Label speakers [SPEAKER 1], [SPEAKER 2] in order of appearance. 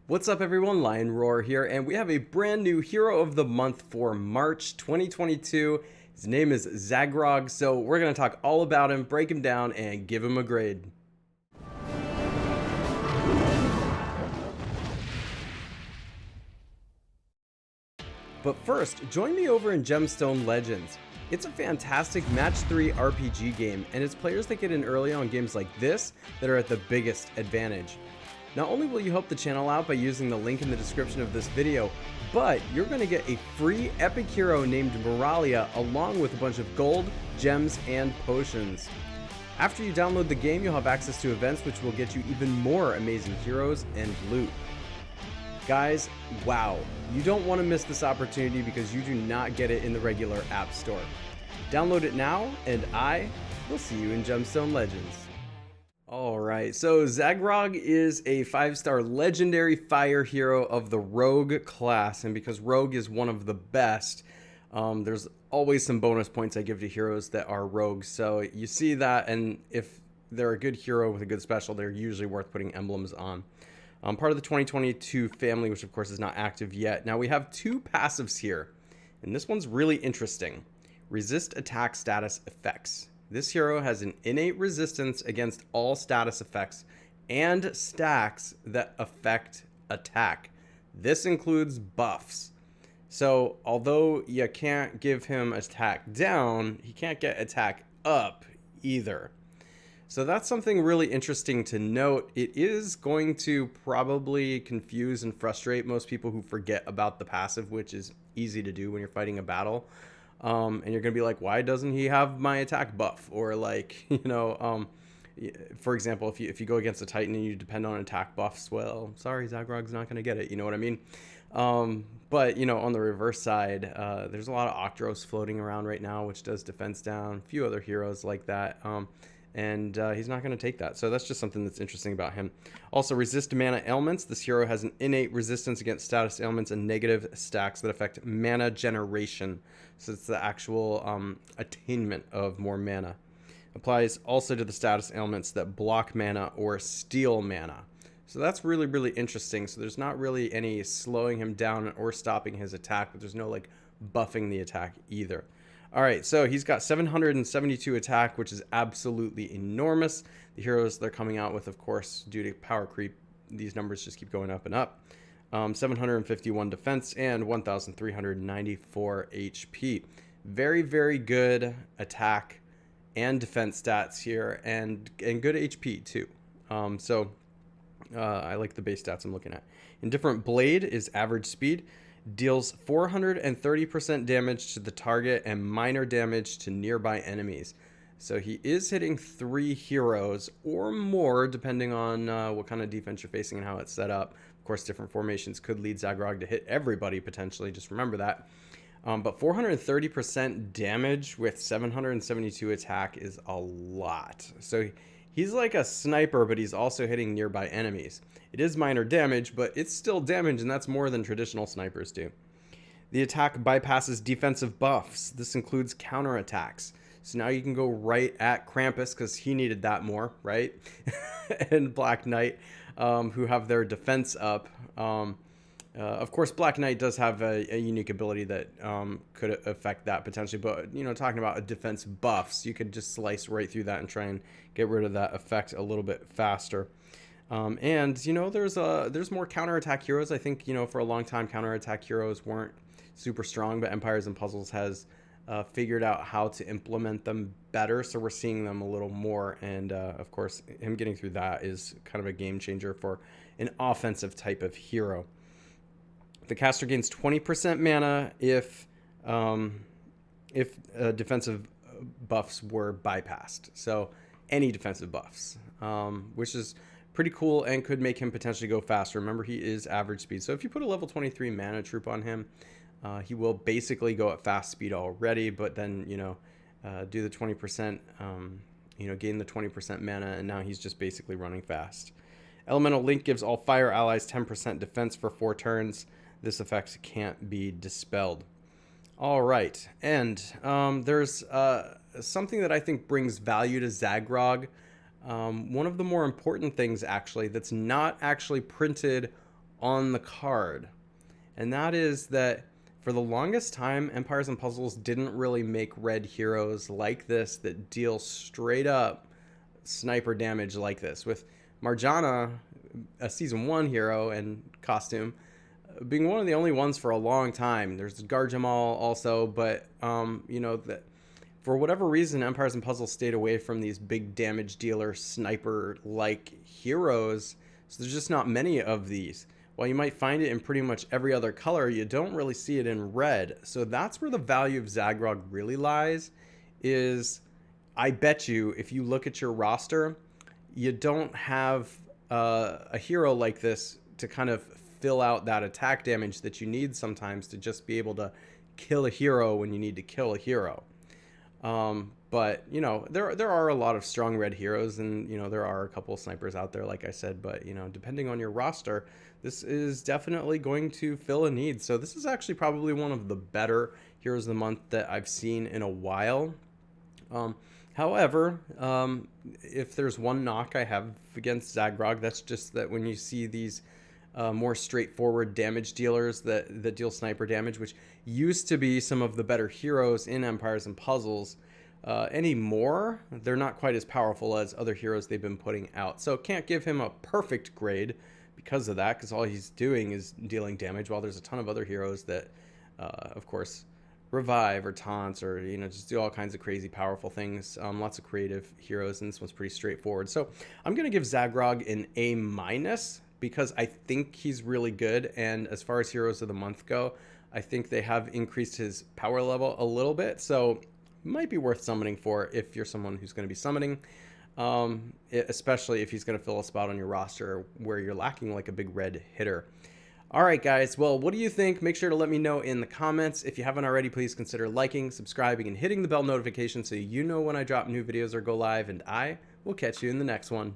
[SPEAKER 1] What's up everyone, Lion Roar here, and we have a brand new Hero of the Month for March 2022. His name is Zagrog, so we're going to talk all about him, break him down, and give him a grade. But first, join me over in Gemstone Legends. It's a fantastic match 3 RPG game, and it's players that get in early on games like this that are at the biggest advantage. Not only will you help the channel out by using the link in the description of this video, but you're going to get a free epic hero named Moralia along with a bunch of gold, gems, and potions. After you download the game, you'll have access to events which will get you even more amazing heroes and loot. Guys, wow, you don't want to miss this opportunity because you do not get it in the regular App Store. Download it now, and I will see you in Gemstone Legends. Alright, so Zagrog is a 5-star legendary fire hero of the Rogue class, and because Rogue is one of the best, there's always some bonus points I give to heroes that are rogues. So you see that, and if they're a good hero with a good special, they're usually worth putting emblems on. Part of the 2022 family, which of course is not active yet. Now we have two passives here, and this one's really interesting. Resist attack status effects. This hero has an innate resistance against all status effects and stacks that affect attack. This includes buffs. So although you can't give him attack down, he can't get attack up either. So that's something really interesting to note. It is going to probably confuse and frustrate most people who forget about the passive, which is easy to do when you're fighting a battle. And you're going to be like, why doesn't he have my attack buff? Or like, for example, if you go against a Titan and you depend on attack buffs, well, sorry, Zagrog's not going to get it. You know what I mean? But, on the reverse side, there's a lot of Octros floating around right now, which does defense down, a few other heroes like that. And he's not going to take that. So that's just something that's interesting about him. Also, resist mana ailments. This hero has an innate resistance against status ailments and negative stacks that affect mana generation. So it's the actual attainment of more mana. Applies also to the status ailments that block mana or steal mana. So that's really, really interesting. So there's not really any slowing him down or stopping his attack, but there's no like buffing the attack either. All right, so he's got 772 attack, which is absolutely enormous. The heroes they're coming out with, of course, due to power creep, these numbers just keep going up and up. 751 defense and 1,394 HP. Very, very good attack and defense stats here, and good HP too. I like the base stats I'm looking at. Indifferent Blade is average speed. Deals 430% damage to the target and minor damage to nearby enemies. So he is hitting 3 heroes or more depending on what kind of defense you're facing and how it's set up. Of course, different formations could lead Zagrog to hit everybody potentially, just remember that. But 430% damage with 772 attack is a lot. So he's like a sniper, but he's also hitting nearby enemies. It is minor damage, but it's still damage, and that's more than traditional snipers do. The attack bypasses defensive buffs. This includes counterattacks. So now you can go right at Krampus, because he needed that more, right? And Black Knight, who have their defense up. Of course, Black Knight does have a unique ability that could affect that potentially. But, talking about defense buffs, you could just slice right through that and try and get rid of that effect a little bit faster. There's more counterattack heroes. I think, for a long time, counterattack heroes weren't super strong, but Empires and Puzzles has figured out how to implement them better. So we're seeing them a little more. And, of course, him getting through that is kind of a game changer for an offensive type of hero. The caster gains 20% mana if defensive buffs were bypassed. So any defensive buffs, which is pretty cool and could make him potentially go faster. Remember, he is average speed. So if you put a level 23 mana troop on him, he will basically go at fast speed already, but then, do the 20%, gain the 20% mana, and now he's just basically running fast. Elemental Link gives all fire allies 10% defense for 4 turns. This effect can't be dispelled. All right, and there's something that I think brings value to Zagrog. One of the more important things, actually, that's not actually printed on the card. And that is that for the longest time, Empires and Puzzles didn't really make red heroes like this that deal straight up sniper damage like this. With Marjana, a Season 1 hero and costume, being one of the only ones for a long time. There's Garjammal also, but, you know, that for whatever reason, Empires and Puzzles stayed away from these big damage dealer sniper-like heroes. So there's just not many of these. While you might find it in pretty much every other color, you don't really see it in red. So that's where the value of Zagrog really lies, is I bet you if you look at your roster, you don't have a hero like this to kind of fill out that attack damage that you need sometimes to just be able to kill a hero when you need to kill a hero. But, you know, there are a lot of strong red heroes, and, you know, there are a couple of snipers out there, like I said, but, you know, depending on your roster, this is definitely going to fill a need. So this is actually probably one of the better Heroes of the Month that I've seen in a while. However, if there's one knock I have against Zagrog, that's just that when you see these more straightforward damage dealers that deal sniper damage, which used to be some of the better heroes in Empires and Puzzles, anymore, they're not quite as powerful as other heroes they've been putting out. So can't give him a perfect grade because of that, because all he's doing is dealing damage, while there's a ton of other heroes that, of course, revive or taunts or, you know, just do all kinds of crazy powerful things. Lots of creative heroes, and this one's pretty straightforward. So I'm going to give Zagrog an A- because I think he's really good, and as far as Heroes of the Month go, I think they have increased his power level a little bit, so might be worth summoning for if you're someone who's going to be summoning, especially if he's going to fill a spot on your roster where you're lacking like a big red hitter. All right, guys. Well, what do you think? Make sure to let me know in the comments. If you haven't already, please consider liking, subscribing, and hitting the bell notification so you know when I drop new videos or go live, and I will catch you in the next one.